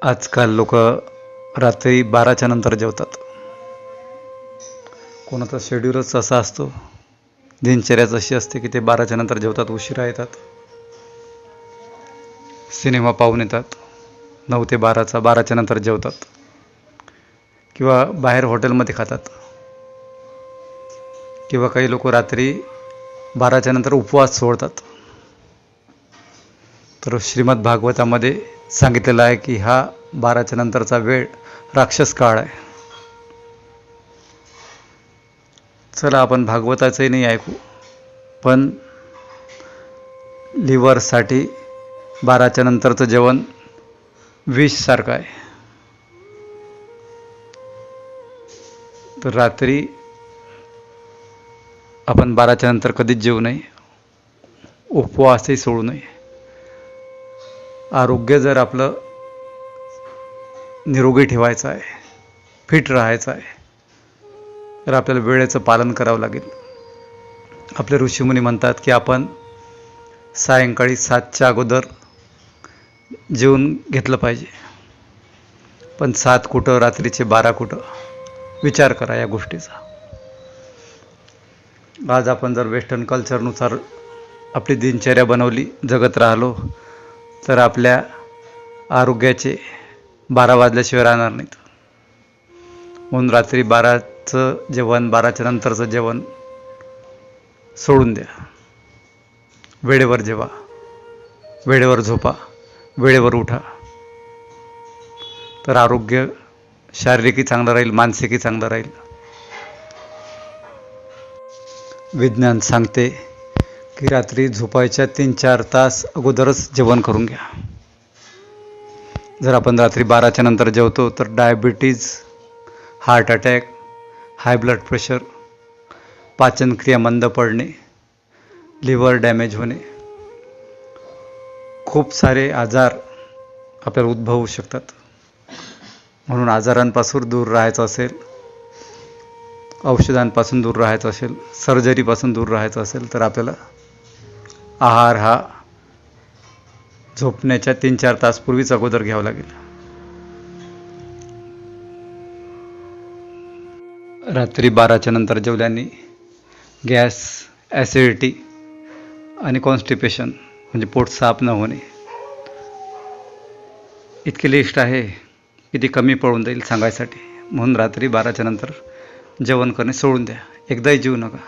आजकाल लोक रात्री 12च्या नंतर जेवतात. कोणाचा शेड्यूलच असा असतो, दिनचर्याच अशी असते की ते 12च्या नंतर जेवतात, उशिरा येतात, सिनेमा पाहून येतात, 9 ते 12च्या नंतर जेवतात किंवा बाहेर हॉटेलमध्ये खातात, किंवा काही लोक रात्री 12च्या नंतर उपवास सोडतात. तर श्रीमद भागवतामध्ये सांगितलेलं आहे की हा 12च्या नंतरचा वेळ राक्षस काळ आहे. चला आपण भागवताचंही नाही ऐकू, पण लिव्हरसाठी 12च्या नंतरचं जेवण विष सारखं आहे. तर रात्री आपण 12च्या नंतर कधीच जेवू नये, उपवासही सोडू नये. आरोग्य जर आपलं निरोगी ठेवायचं आहे, फिट राहायचं आहे, तर आपल्याला वेळेचं पालन करावं लागेल. आपले ऋषीमुनी म्हणतात की आपण सायंकाळी 7च्या अगोदर जेवून घेतलं पाहिजे. पण 7 कुठं, रात्रीचे 12 कुठं, विचार करा या गोष्टीचा. आज आपण जर वेस्टर्न कल्चरनुसार आपली दिनचर्या बनवली, जगत राहिलो, तर आपल्या आरोग्याचे 12 वाजल्याशिवाय राहणार नाहीत. म्हणून रात्री 12चं जेवण, 12च्या नंतरचं जेवण सोडून द्या. वेळेवर जेवा, वेळेवर झोपा, वेळेवर उठा, तर आरोग्य शारीरिकही चांगलं राहील, मानसिकही चांगलं राहील. विज्ञान सांगते की रात्री झोपायच्या 3-4 तास अगोदरच जेवण करून घ्या. जर आपण रात्री 12च्या नंतर जेवतो तर diabetes, heart attack, high blood pressure, पाचनक्रिया मंद पडणे, लिव्हर डॅमेज होणे, खूप सारे आजार आपल्याला उद्भवू शकतात. म्हणून आजारांपासून दूर राहायचं असेल, औषधांपासून दूर राहायचं असेल, सर्जरीपासून दूर राहायचं असेल, तर आपल्याला आहार हा झोपण्याच्या 3-4 तास पूर्वीच अगोदर घ्यावा लागेल. रात्री 12च्या नंतर जेवल्याने गॅस, ॲसिडिटी आणि कॉन्स्टिपेशन म्हणजे पोट साफ न होणे इतकी लिस्ट आहे की ती कमी पडून जाईल सांगायसाठी. म्हणून रात्री 12च्या नंतर जेवण करणे सोडून द्या. एकदाही जेवू नका.